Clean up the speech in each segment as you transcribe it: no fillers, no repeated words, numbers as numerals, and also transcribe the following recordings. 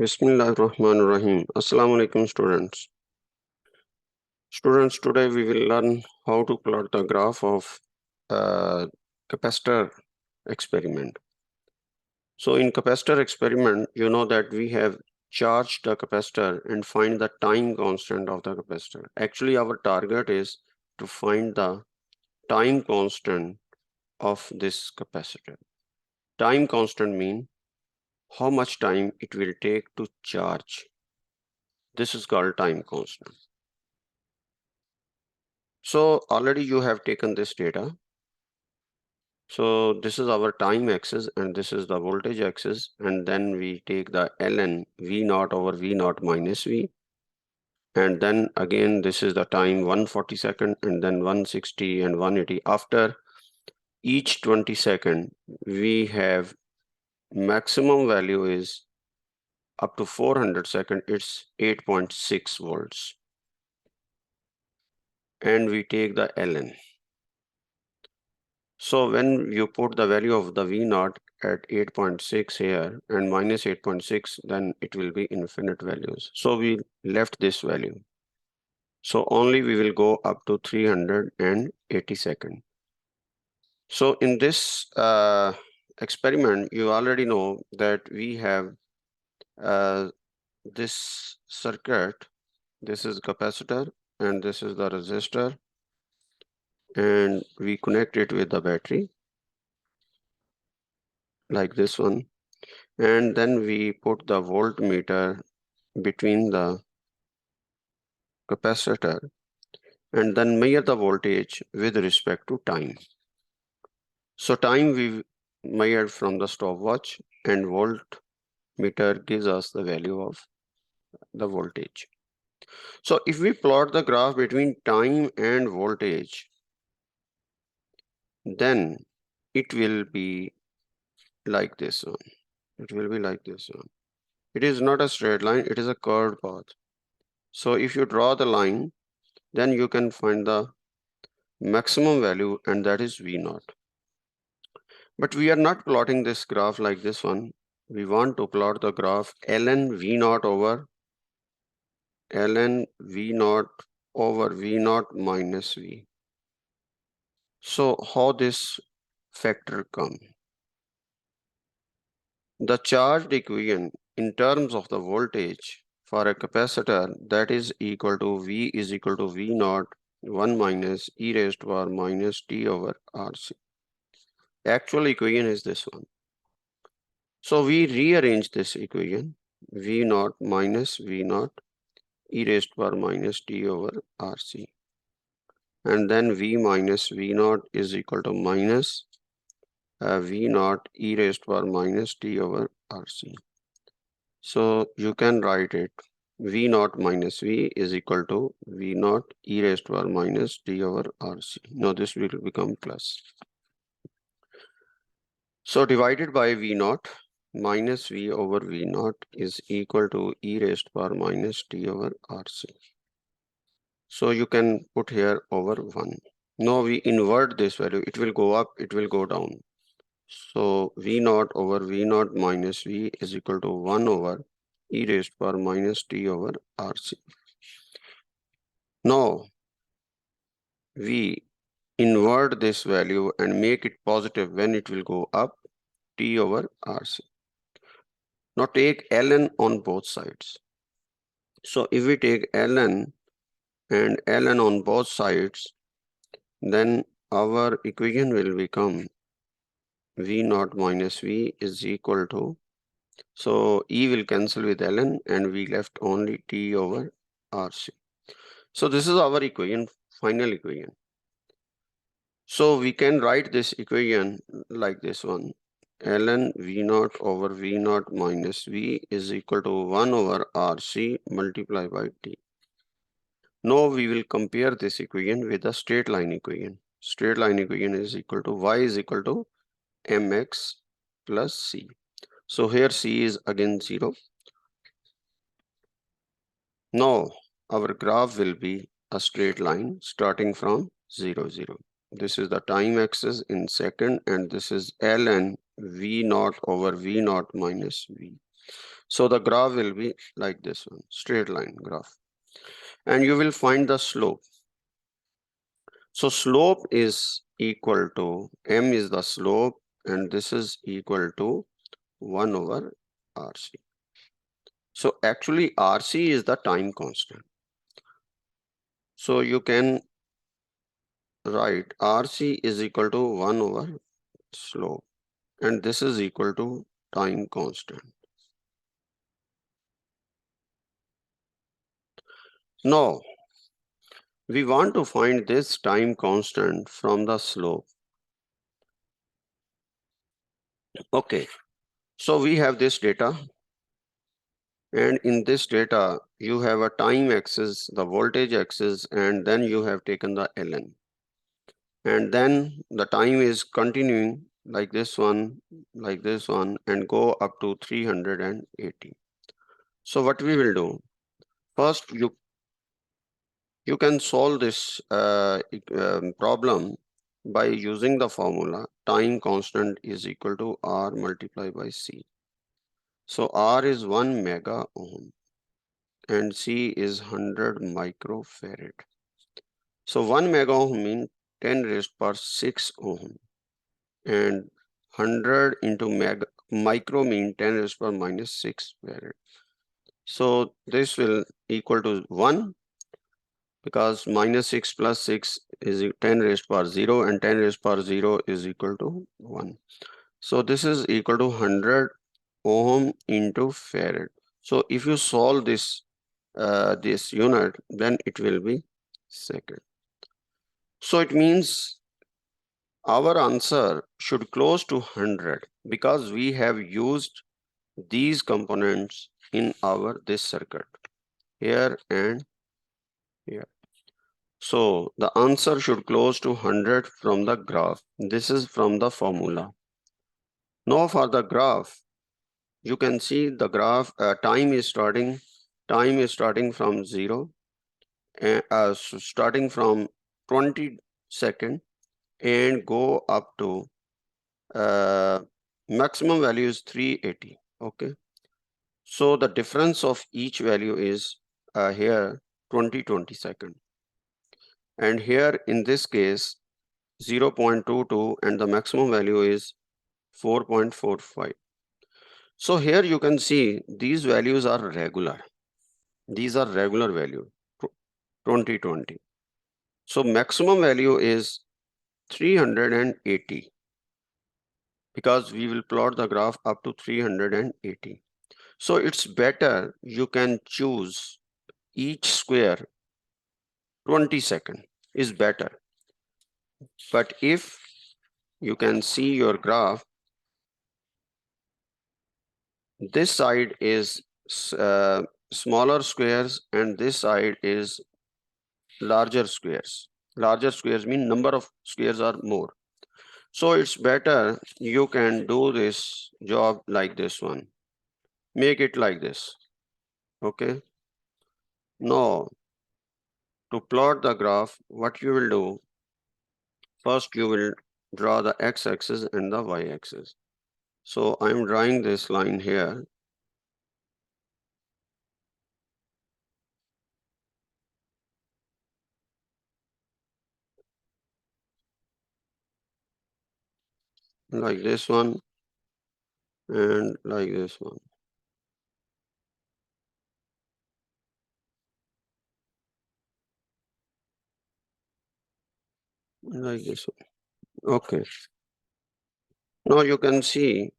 Bismillahirrahmanirrahim. Assalamu alaikum students. Students, today we will learn how to plot the graph of capacitor experiment. So in capacitor experiment, you know that we have charged the capacitor and find the time constant of the capacitor. Actually, our target is to find the time constant of this capacitor. Time constant means how much time it will take to charge. This is called time constant. So already you have taken this data. So this is our time axis and this is the voltage axis. And then we take the ln V naught over V naught minus V. And then again, this is the time 140 second and then 160 and 180. After each 20 second, we have maximum value is up to 400 second. It's 8.6 volts. And we take the ln. So when you put the value of the V naught at 8.6 here and minus 8.6, then it will be infinite values. So we left this value. So only we will go up to 380 second. So in this experiment, you already know that we have this circuit. This is capacitor and this is the resistor. And we connect it with the battery like this one. And then we put the voltmeter between the capacitor and then measure the voltage with respect to time. So time we measured from the stopwatch and voltmeter gives us the value of the voltage. So if we plot the graph between time and voltage, then it will be like this one. It will be like this one. It is not a straight line, it is a curved path. So if you draw the line, then you can find the maximum value, and that is V naught. But we are not plotting this graph like this one. We want to plot the graph ln V naught over ln V naught over V naught minus V. So how this factor come? The charged equation in terms of the voltage for a capacitor, that is equal to V is equal to V naught 1 minus e raised to power minus t over RC. Actual equation is this one. So we rearrange this equation, V naught minus V naught e raised to power minus t over RC. And then V minus V naught is equal to minus V naught e raised to power minus t over RC. So you can write it V naught minus V is equal to V naught e raised to power minus t over RC. Now this will become plus. So divided by V naught minus V over V naught is equal to e raised to power minus t over RC. So you can put here over 1. Now we invert this value. It will go up, it will go down. So V naught over V naught minus V is equal to 1 over e raised to power minus t over RC. Now we invert this value and make it positive when it will go up, t over RC. Now take ln on both sides. So if we take ln and ln on both sides, then our equation will become V naught minus V is equal to, so E will cancel with ln and we left only t over RC. So this is our equation, final equation. So we can write this equation like this one. Ln V naught over V naught minus V is equal to 1 over RC multiplied by T. Now we will compare this equation with the straight line equation. Straight line equation is equal to y is equal to mx plus c. So here c is again 0. Now our graph will be a straight line starting from 0, 0. This is the time axis in second, and this is ln V naught over V naught minus V. So the graph will be like this one, straight line graph. And you will find the slope. So slope is equal to, m is the slope, and this is equal to 1 over RC. So actually RC is the time constant. So you can write RC is equal to 1 over slope, and this is equal to time constant. Now, we want to find this time constant from the slope. Okay, so we have this data, and in this data, you have a time axis, the voltage axis, and then you have taken the ln. And then the time is continuing like this one, and go up to 380. So what we will do, first you can solve this problem by using the formula time constant is equal to R multiplied by C. So R is 1 mega ohm and C is 100 microfarad. So 1 mega ohm means 10 raised per 6 ohm, and 100 into micro mean 10 raised per minus 6 farad. So this will equal to 1, because minus 6 plus 6 is 10 raised power 0, and 10 raised power 0 is equal to 1. So this is equal to 100 ohm into farad. So if you solve this this unit, then it will be second. So it means our answer should close to 100 because we have used these components in our this circuit here and here. So the answer should close to 100 from the graph. This is from the formula. Now for the graph, you can see the graph time is starting from 0, starting from 20 second and go up to maximum value is 380. Okay. So the difference of each value is here 20 second. And here in this case, 0.22 and the maximum value is 4.45. So here you can see these values are regular. These are regular value, 20. So maximum value is 380 because we will plot the graph up to 380. So it's better you can choose each square 20 second is better. But if you can see your graph, this side is smaller squares and this side is larger squares. Larger squares mean number of squares are more. So it's better you can do this job like this one. Make it like this. Okay. Now, to plot the graph, what you will do, first you will draw the x-axis and the y-axis. So I'm drawing this line here. Like this one and like this one. Like this one. Okay. Now you can see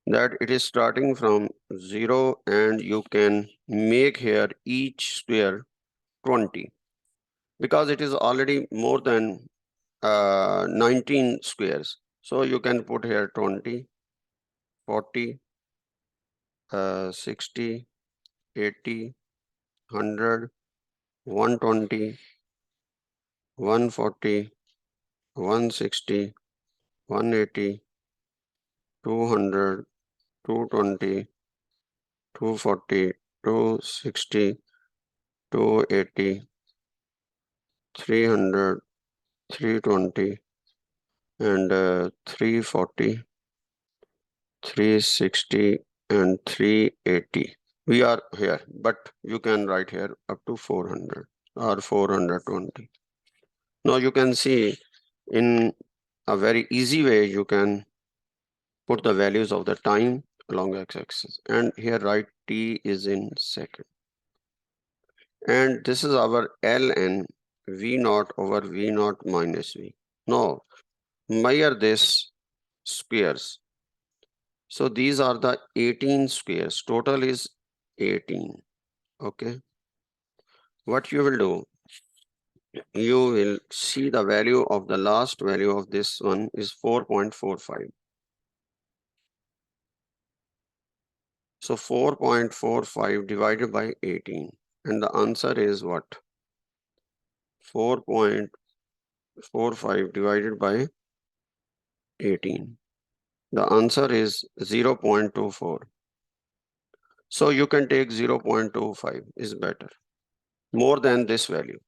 that it is starting from 0 and you can make here each square 20 because it is already more than 19 squares. So you can put here 20, 40, 60, 80, 100, 120, 140, 160, 180, 200, 220, 240, 260, 280, 300, 320, and 340, 360, and 380. We are here, but you can write here up to 400 or 420. Now you can see in a very easy way, you can put the values of the time along x-axis, and here write t is in second. And this is our ln v naught over v naught minus v. Now measure this squares. So these are the 18 squares. Total is 18. Okay. What you will do, you will see the value of the last value of this one is 4.45. So 4.45 divided by 18. And the answer is what? 4.45 divided by 18. The answer is 0.24. So you can take 0.25 is better, more than this value.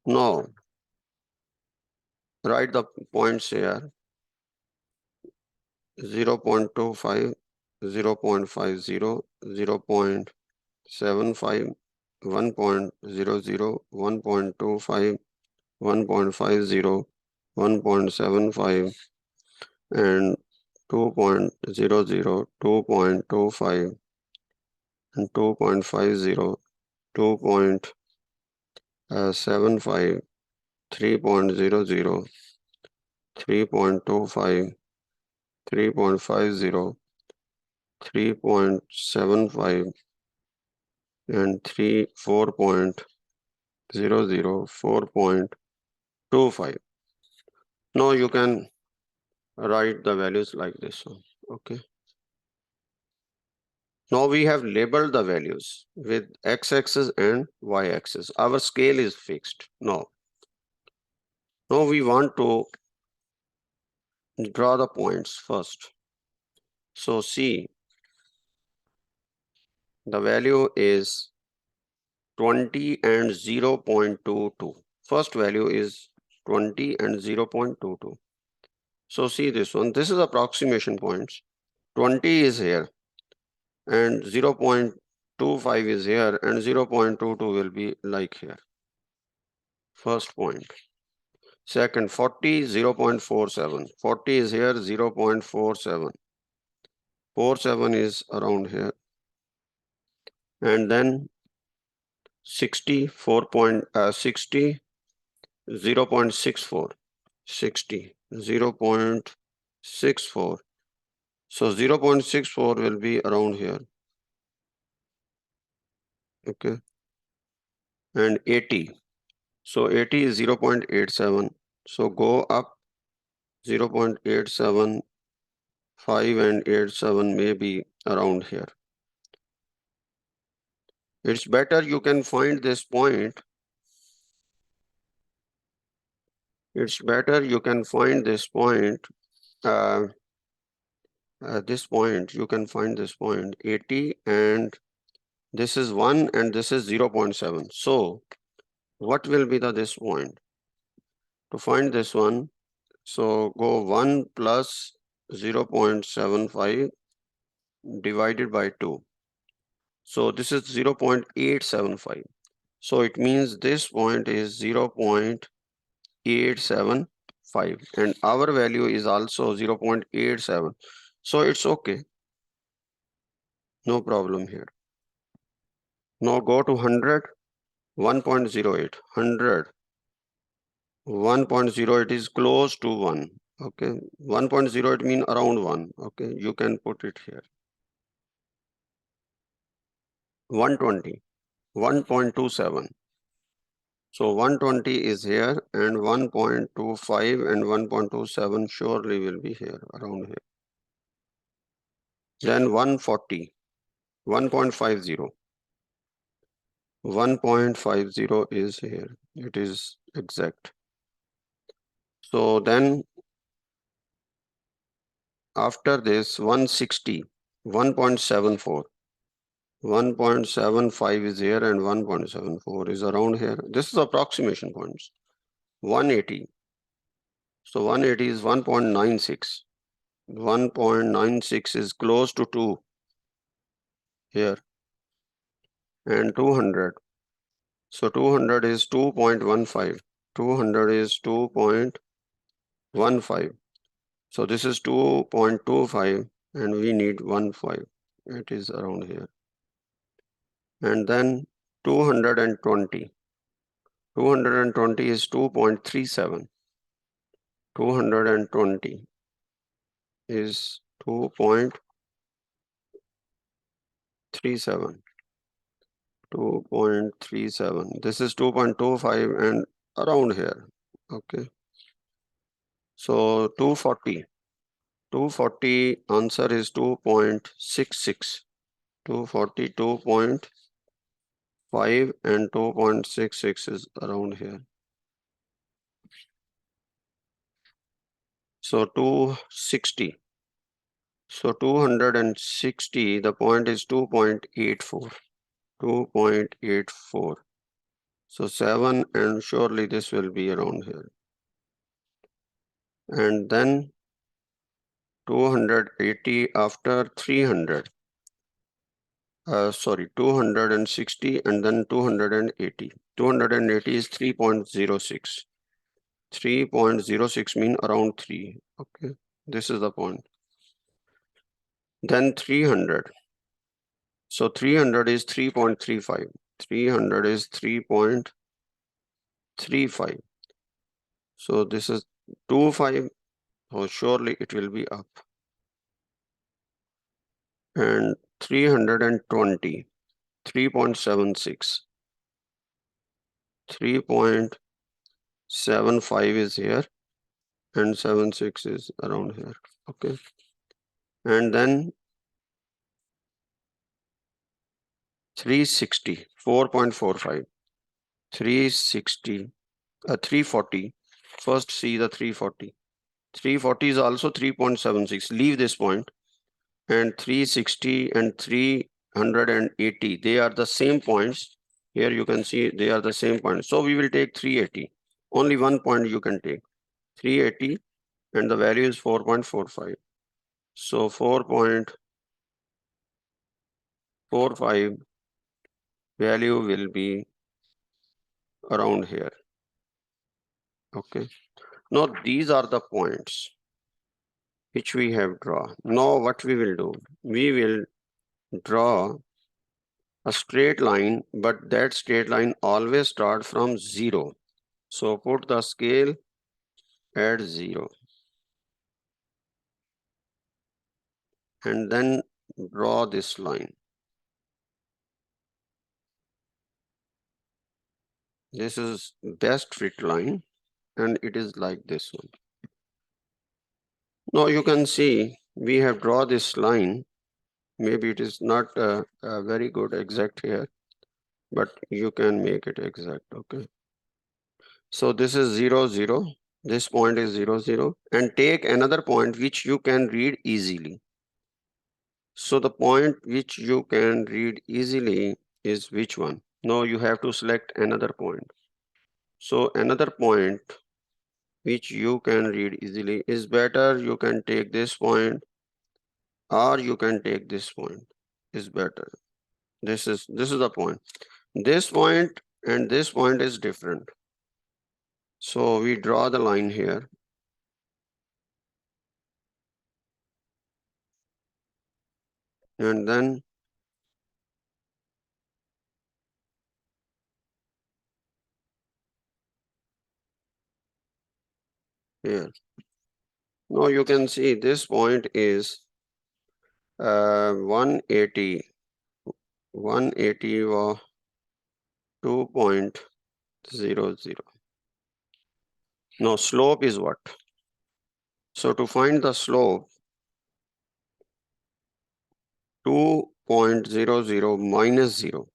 Now, write the points here. 0.25, 0.50, 0.75, 1.00, 1.25, 1.50, 1.75, and 2.00, 2.25, and 2.50, 2.75, 3.00, 3.25, 3.50, 3.75, and 4.00, 4.25. Now you can write the values like this one. Okay. Now we have labeled the values with x-axis and y-axis. Our scale is fixed. Now we want to draw the points first. So see, the value is 20 and 0.22. First value is 20 and 0.22. So see this one. This is approximation points. 20 is here and 0.25 is here and 0.22 will be like here. First point. Second, 40, 0.47. 40 is here, 0.47. 47 is around here. And then 60, 0.64. 60, 0.64. So 0.64 will be around here. Okay. And 80. So 80 is 0.87. So go up 0.87, 5 and 87 may be around here. It's better you can find this point. It's better you can find this point. This point, you can find this point 80 and this is 1 and this is 0.7. So what will be this point? To find this one, so go 1 plus 0.75 divided by 2. So this is 0.875. So it means this point is 0.875 and our value is also 0.87. So it's okay. No problem here. Now go to 100, 1.08, 100. 1.08 is close to 1. Okay. 1.08 mean around 1. Okay. You can put it here. 120, 1.27. So 120 is here and 1.25 and 1.27 surely will be here, around here. Then 140, 1.50. 1.50 is here. It is exact. So then after this 160, 1.74. 1.75 is here and 1.74 is around here. This is approximation points. 180. So 180 is 1.96. 1.96 is close to 2 here, and 200. So 200 is 2.15. 200 is 2.15. So this is 2.25 and we need 15. It is around here. And then 220. 220 is 2.37. 220 is 2.37. 2.37. This is 2.25 and around here. Okay. So 240. 240 answer is 2.66. 242.5 and 2.66 is around here. So 260. So 260, the point is 2.84. 2.84. So 7, and surely this will be around here. And then 280 after 300. Sorry, 260 and then 280. 280 is 3.06. 3.06 mean around 3. Okay, this is the point. Then 300. So 300 is 3.35. 300 is 3.35. So this is 25. So surely it will be up. And 320. 3.76. 3.75 is here and 76 is around here. Okay. And then 360, 4.45. 360, 340. First see the 340. 340 is also 3.76. Leave this point. And 360 and 380, they are the same points. Here you can see they are the same points. So we will take 380. Only one point you can take. 380 and the value is 4.45. So 4.45 value will be around here. Okay. Now these are the points which we have drawn. Now what we will do? We will draw a straight line, but that straight line always start from 0. So put the scale at 0 and then draw this line. This is best fit line and it is like this one. Now you can see we have drawn this line. Maybe it is not very good exact here, but you can make it exact. Okay. So this is 0, 0. This point is 0, 0. And take another point which you can read easily. So the point which you can read easily is which one? No, you have to select another point. So another point which you can read easily is better. You can take this point or you can take this point is better. This is the point. This point and this point is different. So we draw the line here. And then here. Now you can see this point is 180. 180 or 2.00. Now slope is what? So to find the slope, 2.00 minus 0.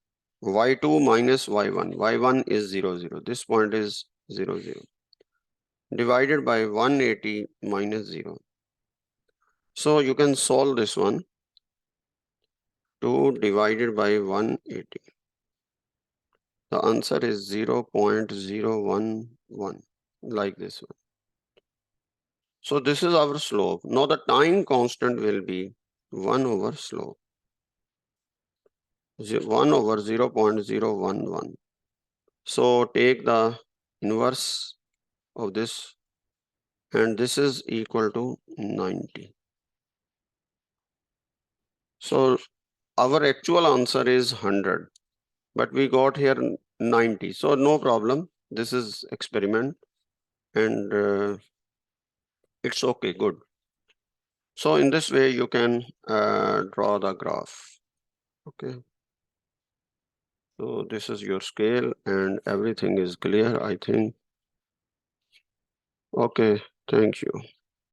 Y2 minus Y1. Y1 is 0, 0. This point is 0, 0. Divided by 180 minus 0. So you can solve this one. 2 divided by 180. The answer is 0.011, like this one. So this is our slope. Now the time constant will be 1 over slope. 1 over 0.011. So take the inverse of this, and this is equal to 90. So our actual answer is 100, but we got here 90. So no problem. This is experiment, and it's okay, good. So in this way, you can draw the graph. Okay. So this is your scale, and everything is clear, I think. Okay, thank you.